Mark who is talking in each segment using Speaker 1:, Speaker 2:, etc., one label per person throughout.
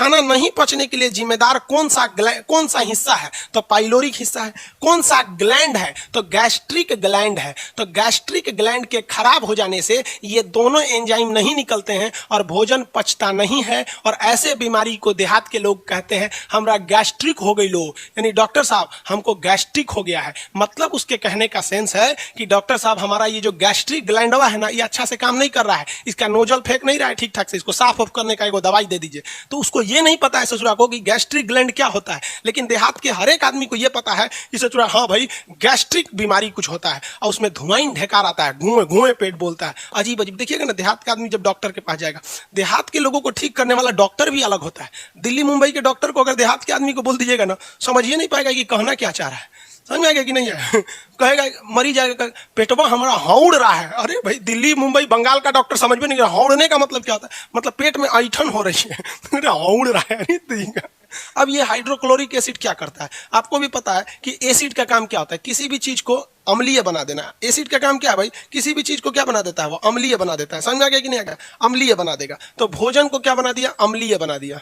Speaker 1: खाना नहीं पचने के लिए जिम्मेदार कौन सा हिस्सा है? तो पाइलोरिक हिस्सा है। कौन सा ग्लैंड है? तो गैस्ट्रिक ग्लैंड है। तो गैस्ट्रिक ग्लैंड के खराब हो जाने से ये दोनों एंजाइम नहीं निकलते हैं और भोजन पचता नहीं है, और ऐसे बीमारी को देहात के लोग कहते हैं हमरा गैस्ट्रिक हो गई लो, यानी डॉक्टर साहब हमको गैस्ट्रिक हो गया है। मतलब उसके कहने का सेंस है कि डॉक्टर साहब हमारा ये जो गैस्ट्रिक ग्लैंड है ना, ये अच्छा से काम नहीं कर रहा है, इसका नोजल फेंक नहीं रहा है ठीक ठाक से, इसको साफ ऑफ करने का एगो दवाई दे दीजिए। तो उसको ये नहीं पता है ससुरा को कि गैस्ट्रिक ग्लैंड क्या होता है। लेकिन देहात के हर एक आदमी को ये पता है कि ससुरा हाँ भाई गैस्ट्रिक बीमारी कुछ होता है, और उसमें धुआं ढेकार आता है, घुए घुए पेट बोलता है, अजीब अजीब। देखिएगा ना, देहात का आदमी जब डॉक्टर के पास जाएगा, देहात के लोगों को ठीक करने वाला डॉक्टर भी अलग होता है। दिल्ली मुंबई के डॉक्टर को अगर देहात के आदमी को बोल दीजिएगा ना, समझिए नहीं पाएगा कि कहना क्या चाह रहा है। समझ में आएगा कि नहीं है? कहेगा मरी जाएगा, पेटवा हमारा हौड़ रहा है। अरे भाई दिल्ली मुंबई बंगाल का डॉक्टर समझ में नहीं रहा, हौड़ने का मतलब क्या होता है? मतलब पेट में ऐठन हो रही है, हौड़ रहा है। अब ये हाइड्रोक्लोरिक एसिड क्या करता है? आपको भी पता है कि एसिड का काम क्या होता है? किसी भी चीज को अम्लीय बना देना। एसिड का काम क्या है भाई? किसी भी चीज को क्या बना देता है? वो अम्लीय बना देता है। समझ में आ गया कि नहीं आ गया? अम्लीय बना देगा। तो भोजन को क्या बना दिया? अम्लीय बना दिया।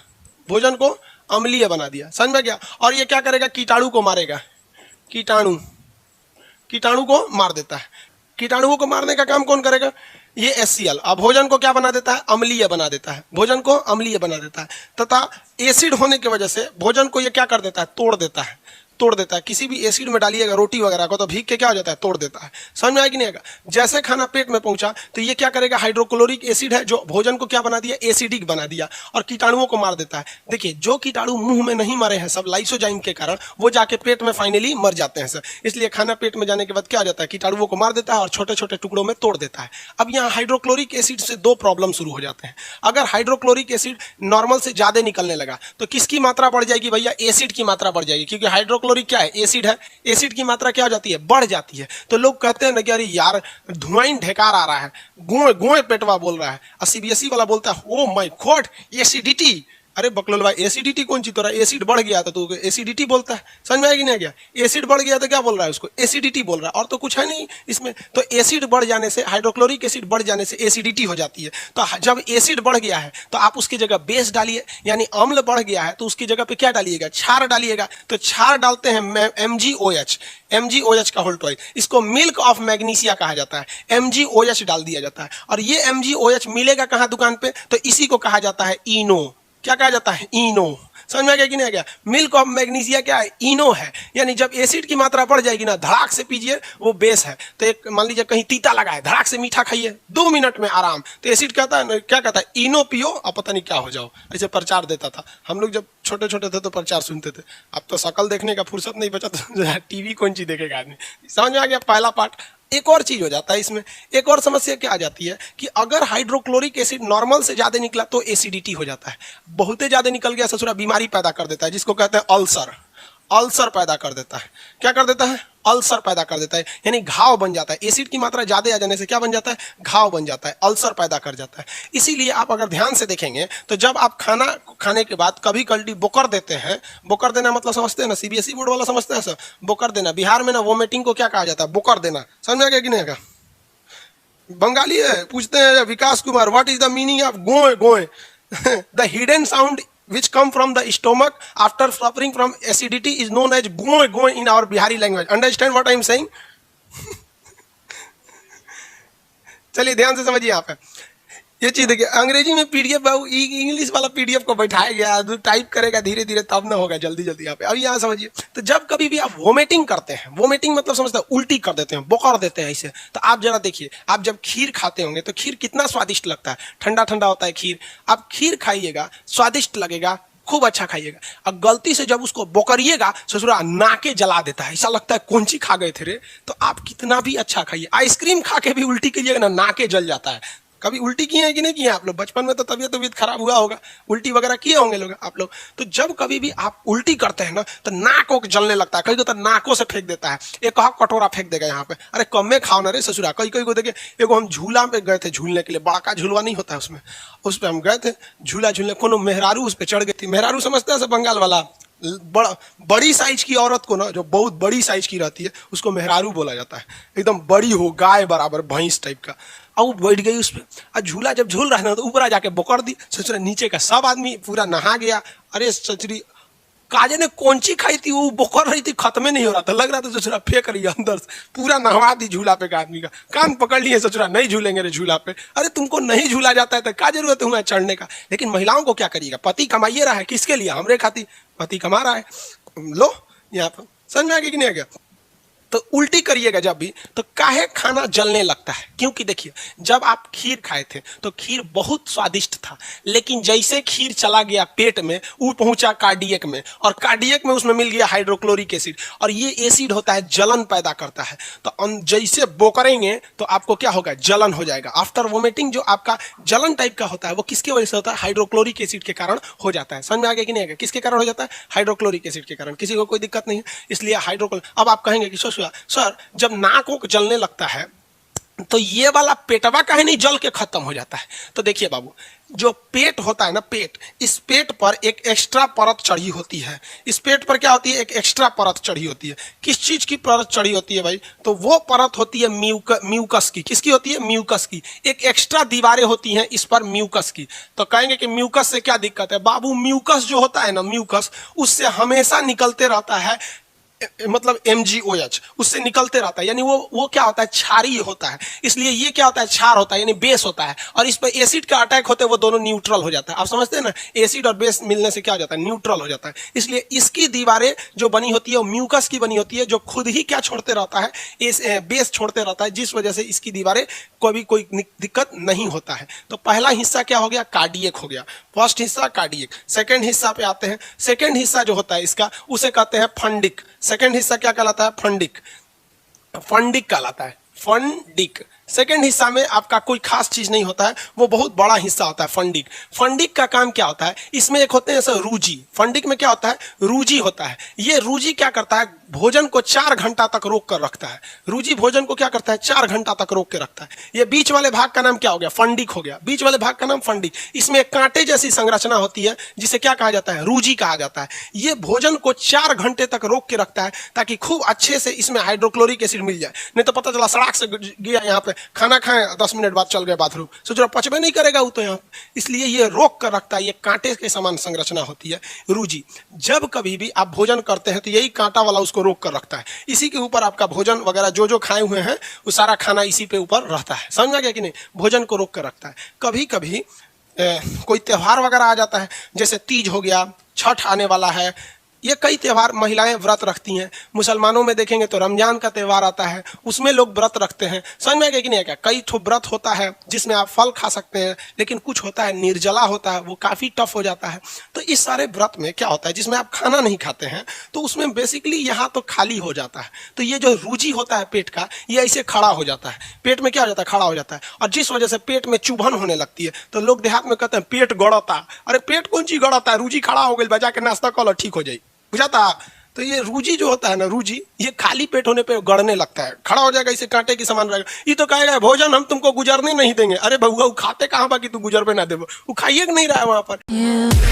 Speaker 1: भोजन को अम्लीय बना दिया। समझ में गया? और ये क्या करेगा? कीटाणु को मारेगा। कीटाणु को मार देता है। कीटाणुओं को मारने का काम कौन करेगा? ये HCl। अब भोजन को क्या बना देता है? अम्लीय बना देता है। भोजन को अम्लीय बना देता है, तथा एसिड होने की वजह से भोजन को ये क्या कर देता है? तोड़ देता है। किसी भी एसिड में डालिएगा रोटी वगैरह को, तो भीग के क्या हो जाता है? तोड़ देता है। समझ में आया कि नहीं आएगा? जैसे खाना पेट में पहुंचा तो ये क्या करेगा? हाइड्रोक्लोरिक एसिड है जो भोजन को क्या बना दिया? एसिडिक बना दिया, और कीटाणुओं को मार देता है। देखिए, जो कीटाणु मुंह में नहीं मरे हैं सब लाइसोजाइम के कारण, वो जाके पेट में फाइनली मर जाते हैं सर। इसलिए खाना पेट में जाने के बाद क्या हो जाता है? कीटाणुओं को मार देता है और छोटे छोटे टुकड़ों में तोड़ देता है। अब यहाँ हाइड्रोक्लोरिक एसिड से दो प्रॉब्लम शुरू हो जाते हैं। अगर हाइड्रोक्लोरिक एसिड नॉर्मल से ज्यादा निकलने लगा तो किसकी मात्रा बढ़ जाएगी भैया? एसिड की मात्रा बढ़ जाएगी, क्योंकि हाइड्रोक्लोरिक क्या है? एसिड है। एसिड की मात्रा क्या हो जाती है? बढ़ जाती है। तो लोग कहते हैं ना कि अरे यार धुआं ढेकार आ रहा है, गुए गुए पेटवा बोल रहा है, और CBSE वाला बोलता है ओ माय गॉड एसिडिटी। अरे बकलोल भाई, एसिडिटी कौन चीज? तो रहा एसिड बढ़ गया तो तू एसिडिटी बोलता है। समझ में आएगी नहीं गया? एसिड बढ़ गया तो क्या बोल रहा है? उसको एसिडिटी बोल रहा है, और तो कुछ है नहीं इसमें। तो एसिड बढ़ जाने से, हाइड्रोक्लोरिक एसिड बढ़ जाने से एसिडिटी हो जाती है। तो जब एसिड बढ़ गया है तो आप उसकी जगह बेस डालिए, यानी अम्ल बढ़ गया है तो उसकी जगह पे क्या डालिएगा? क्षार डालिएगा। तो क्षार डालते हैं MgOH का होल टॉइल। इसको मिल्क ऑफ मैग्नीशिया कहा जाता है। MgOH डाल दिया जाता है, और ये MgOH मिलेगा कहाँ? दुकान पे। तो इसी को कहा जाता है इनो। क्या कहा जाता है? इनो। समझ में आ गया कि नहीं आ गया? मिल्क ऑफ मैग्नीशिया क्या है? इनो है। यानी जब एसिड की मात्रा बढ़ जाएगी ना, धड़ाक से पीजिए, वो बेस है। तो एक मान लीजिए कहीं तीता लगा है, धड़ाक से मीठा खाइए, 2 मिनट में आराम। तो एसिड कहता है क्या कहता है? इनो पियो और पता नहीं क्या हो जाओ। ऐसे प्रचार देता था हम लोग जब छोटे छोटे थे, तो प्रचार सुनते थे। अब तो शकल देखने का फुर्सत नहीं बचा, तो टीवी कौन चीज देखेगा आदमी। समझ में आ गया? पहला पार्ट। एक और चीज हो जाता है इसमें, एक और समस्या क्या आ जाती है कि अगर हाइड्रोक्लोरिक एसिड नॉर्मल से ज्यादा निकला तो एसिडिटी हो जाता है। बहुत ज्यादा निकल गया ससुरा बीमारी पैदा कर देता है, जिसको कहते हैं अल्सर। अल्सर पैदा कर देता है। क्या कर देता है? अल्सर पैदा कर देता है, यानी घाव बन जाता है। एसिड की मात्रा ज्यादा आ जाने से क्या बन जाता है? घाव बन जाता है, अल्सर पैदा कर जाता है। इसीलिए आप अगर ध्यान से देखेंगे तो जब आप खाना खाने के बाद कभी कल्टी बोकर देते हैं, बोकर देना मतलब समझते हैं ना? CBSE बोर्ड वाला समझते हैं सर, बोकर देना। बिहार में ना वोमिटिंग को क्या कहा जाता है? बोकर देना। समझ में आ गया कि नहीं आएगा? बंगाली है, पूछते हैं Vikas Kumar, what is the meaning of गोए गोए? The hidden sound which come from the stomach after suffering from acidity is known as goe goe in our Bihari language. Understand what I am saying? चलिए ध्यान से समझिए। यहाँ पे ये चीज देखिए, अंग्रेजी में PDF, इंग्लिश वाला PDF को बैठाया गया, तो टाइप करेगा धीरे धीरे तब ना होगा जल्दी जल्दी। यहाँ पे अब यहाँ समझिए। तो जब कभी भी आप वोमिटिंग करते हैं, वोमिटिंग मतलब समझते हैं उल्टी कर देते हैं, बोकर देते हैं ऐसे, तो आप जरा देखिए, आप जब खीर खाते होंगे तो खीर कितना स्वादिष्ट लगता है, ठंडा ठंडा होता है खीर। आप खीर खाइएगा, स्वादिष्ट लगेगा, खूब अच्छा खाइएगा। अब गलती से जब उसको बोकरिएगा, ससुरा नाके जला देता है, ऐसा लगता है कौन सी खा गए थे रे। तो आप कितना भी अच्छा खाइए, आइसक्रीम खा के भी उल्टी कीजिएगा ना, नाके जल जाता है। कभी उल्टी किए हैं कि नहीं किए आप लोग? बचपन में तो तबीयत खराब हुआ होगा, उल्टी वगैरह किए होंगे लोग आप लोग। तो जब कभी भी आप उल्टी करते हैं ना, तो नाक को जलने लगता है, कई को तो नाकों से फेंक देता है, एक कटोरा फेंक देगा यहाँ पे। अरे कम में खाओ ना रे ससुरा। कई को देखे, एगो हम झूला में गए थे झूलने के लिए, बड़ा झूलवा नहीं होता है उसमें, उस पर हम गए थे झूला झूलने। कोनो मेहरारू उस पर चढ़ गई थी। मेहरारू समझते हैं बंगाल वाला, बड़ी साइज की औरत को ना, जो बहुत बड़ी साइज की रहती है, उसको मेहरारू बोला जाता है। एकदम बड़ी हो, गाय बराबर, भैंस टाइप का। अब वो बैठ गई उस पर, और झूला जब झूल रहा है ना, तो ऊपर आ जाके बोकर दी। ससुरा नीचे का सब आदमी पूरा नहा गया। अरे सचरी, काजे ने कौन सी खाई थी, वो बोकर रही थी, खत्म नहीं हो रहा था, लग रहा था ससुरा फेंक रही है अंदर से। पूरा नहवा दी झूला पे का आदमी का, कान पकड़ लिए ससुरा, नहीं झूलेंगे रे झूला पे। अरे तुमको नहीं झूला जाता है तो क्या जरूरत है तुम्हें चढ़ने का। लेकिन महिलाओं को क्या करिएगा, पति कमाइए रहा है, किसके लिए, हमरे खातिर पति कमा रहा है। लो यहाँ पर समझ में आ गया कि नहीं आ गया। तो उल्टी करिएगा जब भी, तो काहे खाना जलने लगता है, क्योंकि देखिए जब आप खीर खाए थे तो खीर बहुत स्वादिष्ट था, लेकिन जैसे खीर चला गया पेट में, वो पहुंचा कार्डियक में, और कार्डियक में उसमें मिल गया हाइड्रोक्लोरिक एसिड, और ये एसिड होता है जलन पैदा करता है। तो जैसे बोकरेंगे तो आपको क्या होगा, जलन हो जाएगा। आफ्टर वोमिटिंग जो आपका जलन टाइप का होता है वो किसकी वजह से होता है, हाइड्रोक्लोरिक एसिड के कारण हो जाता है। समझ में आ गया कि नहीं आ गया, किसके कारण हो जाता है, हाइड्रोक्लोरिक एसिड के कारण। किसी को कोई दिक्कत नहीं है, इसलिए हाइड्रोक्लोरिक। अब आप कहेंगे कि सर जब नाक को जलने लगता है तो ये वाला पेटवा काहे नहीं जल के खत्म हो जाता है। तो देखिए बाबू, जो पेट होता है ना, पेट, इस पेट पर एक एक्स्ट्रा परत चढ़ी होती है। इस पेट पर क्या होती है, एक एक्स्ट्रा परत चढ़ी होती है। किस चीज की परत चढ़ी होती है भाई, तो वो परत होती है म्यूकस की। किसकी होती है, म्यूकस की। एक एक्स्ट्रा दीवारें होती हैं इस पर म्यूकस की। तो कहेंगे कि म्यूकस से क्या दिक्कत है, बाबू म्यूकस जो होता है ना, म्यूकस उससे हमेशा निकलते रहता है, मतलब MgOH उससे निकलते रहता है, यानी वो क्या होता है, क्षारीय होता है। इसलिए ये क्या होता है, क्षार होता है, यानी बेस होता है, और इस पर एसिड का अटैक होते हैं, वो दोनों न्यूट्रल हो जाता है। आप समझते हैं ना, एसिड और बेस मिलने से क्या हो जाता है, न्यूट्रल हो जाता है। इसलिए इसकी दीवारें जो बनी होती है वो म्यूकस की बनी होती है, जो खुद ही क्या छोड़ते रहता है, बेस छोड़ते रहता है, जिस वजह से इसकी दीवारें कोई दिक्कत नहीं होता है। तो पहला हिस्सा क्या हो गया, कार्डियक हो गया। फर्स्ट हिस्सा कार्डियक। सेकेंड हिस्सा पे आते हैं। सेकेंड हिस्सा जो होता है इसका, उसे कहते हैं फंडिक। सेकेंड हिस्सा क्या कहलाता है, फंडिक। फंडिक कहलाता है, फंडिक। सेकेंड हिस्सा में आपका कोई खास चीज नहीं होता है, वो बहुत बड़ा हिस्सा होता है फंडिक। फंडिक का काम क्या होता है, इसमें एक होते हैं सर रूजी। फंडिक में क्या होता है, रूजी होता है। ये रूजी क्या करता है, भोजन को 4 घंटा तक रोक कर रखता है। रूजी भोजन को क्या करता है, 4 घंटा तक रोक के रखता है। ये बीच वाले भाग का नाम क्या हो गया, फंडिक हो गया। बीच वाले भाग का नाम फंडिक। इसमें एक कांटे जैसी संरचना होती है जिसे क्या कहा जाता है, रूजी कहा जाता है। ये भोजन को 4 घंटे तक रोक के रखता है, ताकि खूब अच्छे से इसमें हाइड्रोक्लोरिक एसिड मिल जाए। नहीं तो पता चला सड़क से गया, यहाँ पे खाना खाएं, 10 मिनट बाद चल गए बाथरूम, सोच रहा पचबे नहीं करेगा वो तो यहाँ। इसलिए ये रोक कर रखता है। ये कांटे के समान संरचना होती है रूजी। जब कभी भी आप भोजन करते हैं तो यही कांटा वाला उसको रोक कर रखता है। इसी के ऊपर आपका भोजन वगैरह जो खाए हुए हैं वो सारा खाना इसी पे ऊपर रहता है। समझ आ गया कि नहीं, भोजन को रोक कर रखता है। कभी कभी कोई त्योहार वगैरह आ जाता है, जैसे तीज हो गया, छठ आने वाला है, ये कई त्यौहार महिलाएं व्रत रखती हैं। मुसलमानों में देखेंगे तो रमजान का त्यौहार आता है, उसमें लोग व्रत रखते हैं। समझ में आ गया कि नहीं? क्या कई ठो व्रत होता है जिसमें आप फल खा सकते हैं, लेकिन कुछ होता है निर्जला होता है, वो काफ़ी टफ हो जाता है। तो इस सारे व्रत में क्या होता है, जिसमें आप खाना नहीं खाते हैं, तो उसमें बेसिकली यहाँ तो खाली हो जाता है। तो ये जो रूजी होता है पेट का, ये ऐसे खड़ा हो जाता है। पेट में क्या हो जाता है, खड़ा हो जाता है, और जिस वजह से पेट में चुभन होने लगती है। तो लोग देहात में कहते हैं पेट गड़ता। अरे पेट कौन चीज गड़ता है, रूजी खड़ा हो गई, बजा के नाश्ता कर लो, ठीक हो जाए, बुझाता। तो ये रूजी जो होता है ना, रूजी, ये खाली पेट होने पे गड़ने लगता है, खड़ा हो जाएगा, इसे कांटे की समान रहेगा। ये तो कहेगा भोजन हम तुमको गुजरने नहीं देंगे। अरे बउआ, वो खाते कहाँ बाकी तू गुजर पे ना दे, वो खाइए नहीं रहा है वहां पर।